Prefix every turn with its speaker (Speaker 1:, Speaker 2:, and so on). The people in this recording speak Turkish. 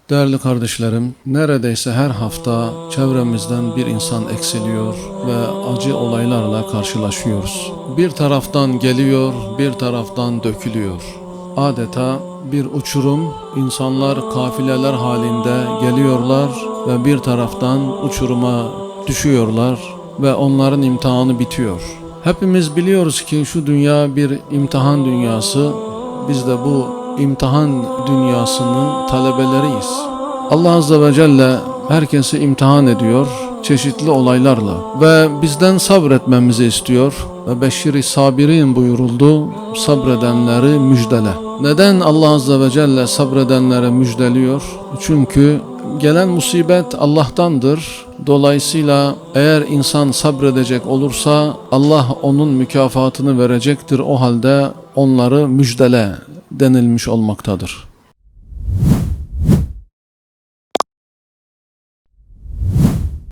Speaker 1: Değerli kardeşlerim, neredeyse her hafta çevremizden bir insan eksiliyor ve acı olaylarla karşılaşıyoruz. Bir taraftan geliyor, bir taraftan dökülüyor. Adeta bir uçurum, insanlar kafileler halinde geliyorlar ve bir taraftan uçuruma düşüyorlar ve onların imtihanı bitiyor. Hepimiz biliyoruz ki şu dünya bir imtihan dünyası. Biz de bu imtihan dünyasının talebeleriyiz. Allah Azze ve Celle herkesi imtihan ediyor çeşitli olaylarla ve bizden sabretmemizi istiyor ve beşşiri sabirin buyuruldu, sabredenleri müjdele. Neden Allah Azze ve Celle sabredenlere müjdeliyor? Çünkü gelen musibet Allah'tandır. Dolayısıyla eğer insan sabredecek olursa Allah onun mükafatını verecektir. O halde onları müjdele denilmiş olmaktadır.